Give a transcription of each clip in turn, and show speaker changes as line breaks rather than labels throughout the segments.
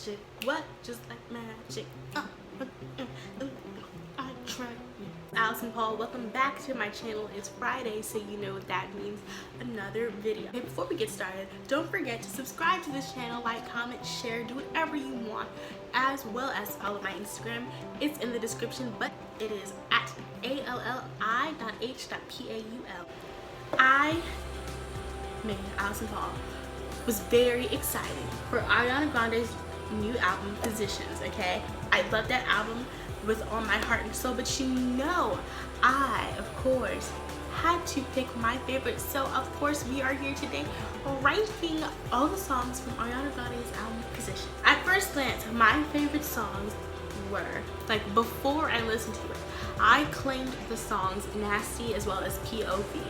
magic. What? Just like magic. I try. Allison Paul, welcome back to my channel. It's Friday, so you know what that means. Another video. Okay, before we get started, don't forget to subscribe to this channel, like, comment, share, do whatever you want, as well as follow my Instagram. It's in the description, but it is at alli.h.paul. Allison Paul, was very excited for Ariana Grande's new album, Positions, okay? I love that album with all my heart and soul, but you know, I, of course, had to pick my favorite, so of course we are here today ranking all the songs from Ariana Grande's album, Positions. At first glance, my favorite songs were, like, before I listened to it, I claimed the songs Nasty as well as POV.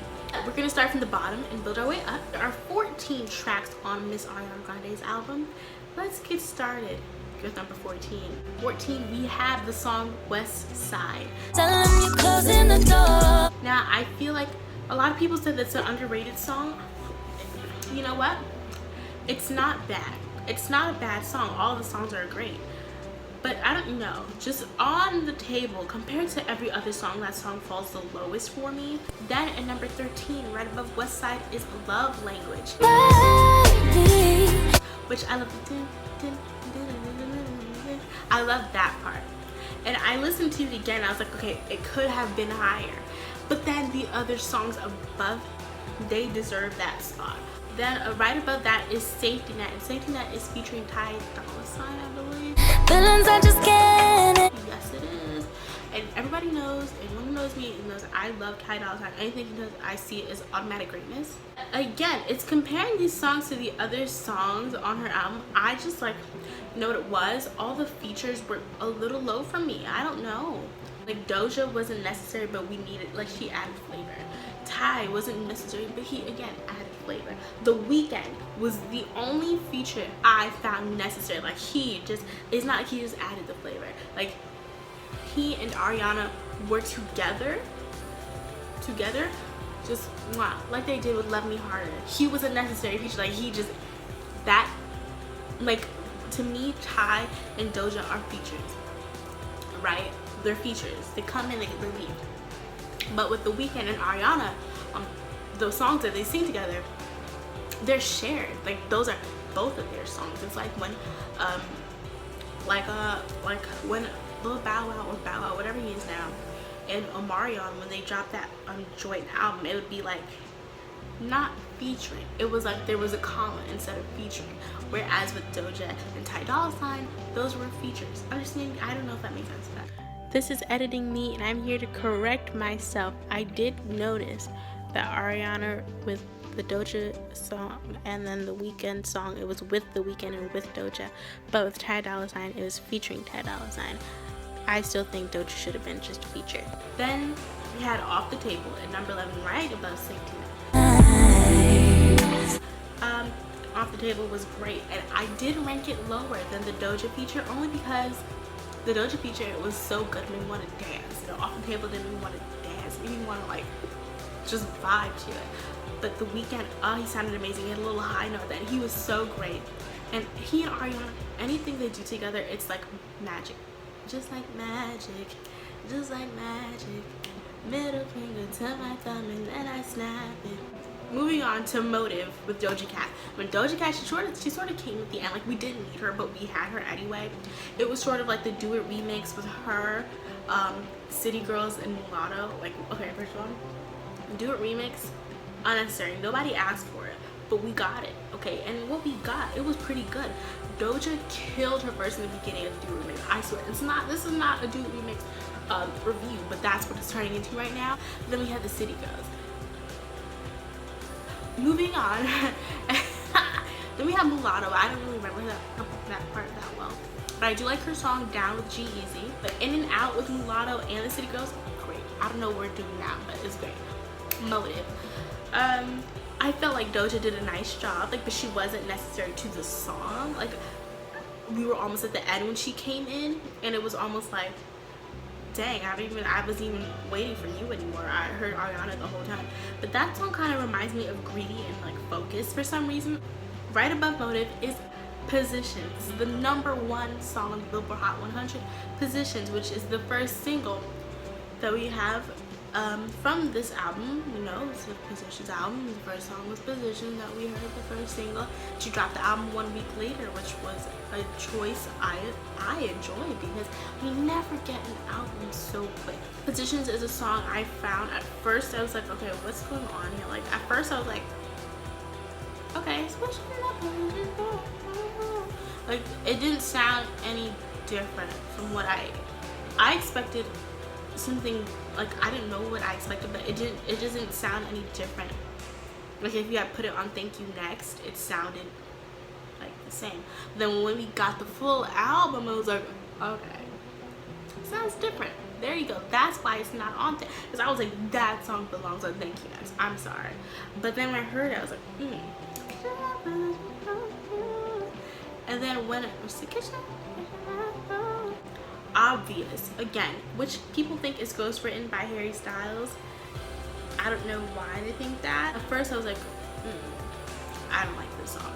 We're gonna start from the bottom and build our way up. There are 14 tracks on Miss Ariana Grande's album. Let's get started with number 14. 14, we have the song West Side. Tell them you're closing the door. Now, I feel like a lot of people said that's an underrated song. You know what? It's not bad. It's not a bad song. All the songs are great. But I don't know, just on the table, compared to every other song, that song falls the lowest for me. Then at number 13, right above West Side, is Love Language, which I love. I love that part. And I listened to it again, I was like, okay, it could have been higher. But then the other songs above, they deserve that spot. Then right above that is Safety Net, and Safety Net is featuring Ty Dolla $ign, I believe. Villains, I just can't. Yes, it is. And everybody knows, anyone who knows me knows I love Ty Dolla $ign. Anything he does, I see it as automatic greatness. Again, it's comparing these songs to the other songs on her album. I just, like, you know what it was? All the features were a little low for me. I don't know. Like, Doja wasn't necessary, but we needed, like, she added flavor. Ty wasn't necessary, but he, again, added flavor. The Weeknd was the only feature I found necessary. Like, he just, it's not like he just added the flavor. Like, he and Ariana were together, just, wow, like they did with Love Me Harder. He was a necessary feature. Like, he just, that, like, to me, Ty and Doja are features, right? They're features. They come in, they leave. But with The Weeknd and Ariana, those songs that they sing together, they're shared. Like, those are both of their songs. It's like when when Lil Bow Wow or Bow Wow, whatever he is now, and Omarion, when they dropped that joint album, it would be like not featuring. It was like there was a comma instead of featuring. Whereas with Doja and Ty Dolla $ign, those were features. Understand? I don't know if that makes sense. This is editing me, and I'm here to correct myself. I did notice that Ariana with the Doja song and then the Weeknd song, it was with the Weeknd and with Doja, but with Ty Dolla $ign, it was featuring Ty Dolla $ign. I still think Doja should have been just featured. Then we had Off the Table at number 11, right above Safety Net. Off the Table was great, and I did rank it lower than the Doja feature only because the Doja feature, it was so good, it made me want to dance. You know, Off the Table didn't even want to dance, it made me want to, like, just vibe to it. But the Weeknd, he sounded amazing. He had a little high note then. He was so great. And he and Ariana, anything they do together, it's like magic. Just like magic, just like magic. Middle finger to my thumb and then I snap it. Moving on to Motive with Doja Cat. When Doja Cat, she sort of came at the end. Like, we didn't need her, but we had her anyway. It was sort of like the Do It remix with her, City Girls and Mulatto. Like, okay, first of all, Do It remix, unnecessary. Nobody asked for it, but we got it, okay? And what we got, it was pretty good. Doja killed her verse in the beginning of the Do It remix. I swear, this is not a Do It remix review, but that's what it's turning into right now. Then we had the City Girls. Moving on, then we have Mulatto. I don't really remember that part that well, but I do like her song Down with G-Eazy. But In and Out with Mulatto and the City Girls, great. I don't know what we're doing now, but it's great. Motive. I felt like Doja did a nice job, like, but she wasn't necessary to the song. Like, we were almost at the end when she came in, and it was almost like, dang, I wasn't even waiting for you anymore. I heard Ariana the whole time. But that song kind of reminds me of Greedy and, like, Focus for some reason. Right above Motive is Positions. This is the #1 song on the Billboard Hot 100. Positions, which is the first single that we have from this album. You know, it's the Positions album. The first song was Positions that we heard, the first single. She dropped the album 1 week later, which was a choice I enjoyed because we never get an album so quick. Positions is a song I found. At first I was like, okay, what's going on here? Like at first I was like, okay, switching up. Like it didn't sound any different from what I expected. Something like I didn't know what I expected, but it doesn't sound any different. Like if you had put it on Thank You Next, it sounded like the same. Then when we got the full album, it was like, okay, sounds different. There you go. That's why it's not on there. Because I was like, that song belongs on Thank You Next. I'm sorry. But then when I heard it, I was like, And then when it was the kitchen, Obvious, again, which people think is ghostwritten by Harry Styles. I don't know why they think that. At first I was like, I don't like this song.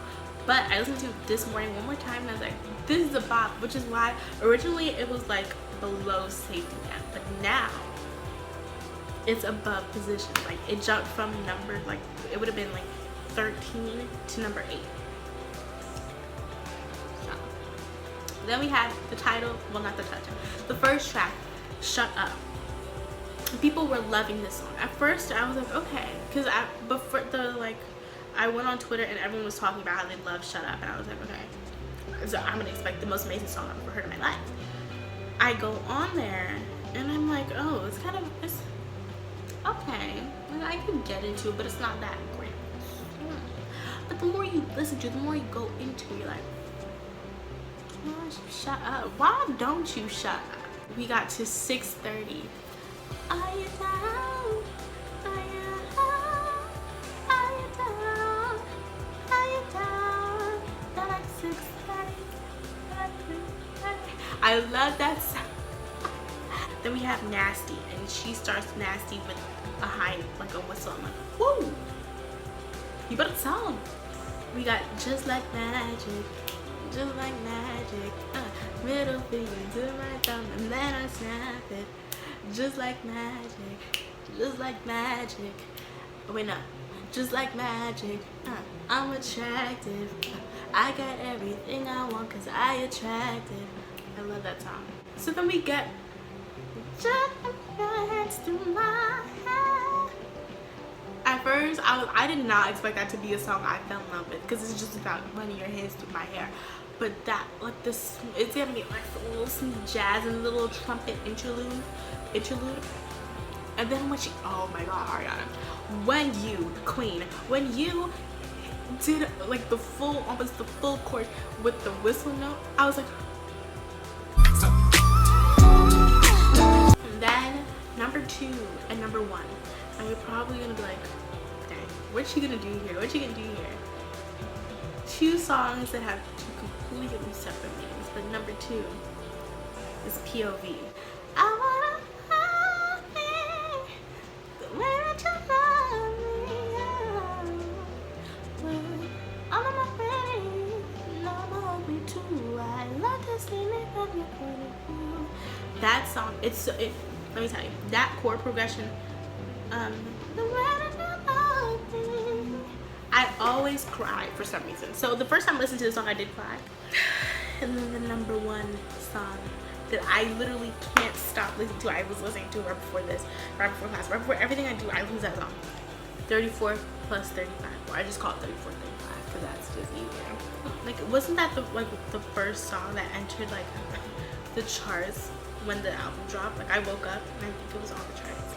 But I listened to it this morning one more time and I was like, this is a bop, which is why originally it was like below Safety Net, but now it's above Position. Like it jumped from number, like it would have been like 13 to number 8. Then we had the title, well not the title, the first track, Shut Up. People were loving this song. At first I was like, okay, because I went on Twitter and everyone was talking about how they love Shut Up, and I was like, okay, so I'm gonna expect the most amazing song I've ever heard in my life. I go on there and I'm like, oh, it's okay, like, I could get into it, but it's not that great. But the more you listen to it, the more you go into it, you're like, shut up. Why don't you shut up? We got to 6:30. Are you down? Are you down? Are you down? Are you down? They're like 6:30. I love that song. Then we have Nasty, and she starts Nasty with a high, like a whistle. I'm like, woo! You better tell them. We got Just Like Magic. Just like magic, middle finger to my thumb and then I snap it. Just like magic, just like magic. Oh, wait, no. Just like magic, I'm attractive. I got everything I want cause I attractive. I love that song. So then we get just like your hands to my head. At first, I did not expect that to be a song I fell in love with because it's just about running your hands through my hair. But that, like this, it's gonna be like a little smooth jazz and a little trumpet interlude. And then when she, oh my god, Ariana, when you, queen, when you did like the full, almost the full chorus with the whistle note, I was like, and then number 2 and number 1. And you're probably gonna be like, dang, what's she gonna do here? What's she gonna do here? 2 songs that have 2 completely separate meanings, but number 2 is POV. I wanna love me the way that you love me. I'm on my way, no more me too. I love to see me from your point of view. That song, let me tell you, that chord progression. I always cry for some reason. So the first time I listened to the song, I did cry. And then the number 1 song that I literally can't stop listening to, I was listening to right before this, right before class, right before everything I do, I lose that song. 34 plus 35, or I just call it 34 35 because that's just easier. Like, wasn't that the first song that entered like the charts when the album dropped? Like I woke up and I think it was on the charts.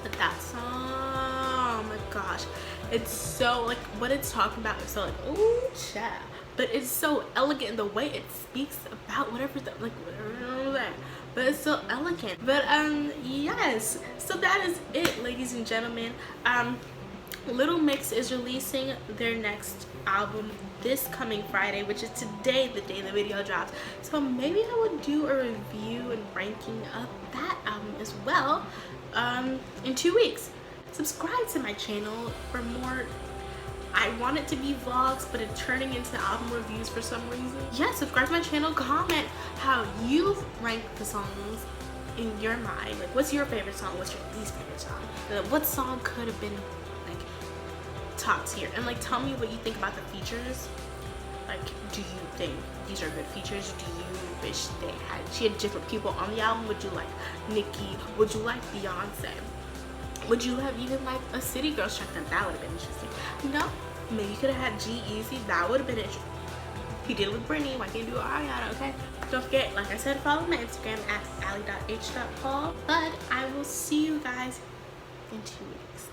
But that song, oh my gosh, it's so like what it's talking about is so like, ooh child, but it's so elegant in the way it speaks about whatever that, but it's so elegant. But yes, so that is it, ladies and gentlemen. Little Mix is releasing their next album this coming Friday, which is today, the day the video drops. So maybe I would do a review and ranking of that album as well in 2 weeks. Subscribe to my channel for more I want it to be vlogs, but it's turning into album reviews for some reason. Yeah, subscribe to my channel, comment how you rank the songs in your mind. Like, what's your favorite song? What's your least favorite song? What song could have been like top tier? And like, tell me what you think about the features. Like, do you think these are good features? Do you wish she had different people on the album? Would you like Nicki? Would you like Beyonce? Would you have even like a City Girls track? That would have been interesting. No, maybe you could have had G-Eazy. That would have been interesting. He did it with Brittany. Why can't you do Ariana? Okay. Don't forget, like I said, follow my Instagram at allie.h.paul. But I will see you guys in 2 weeks.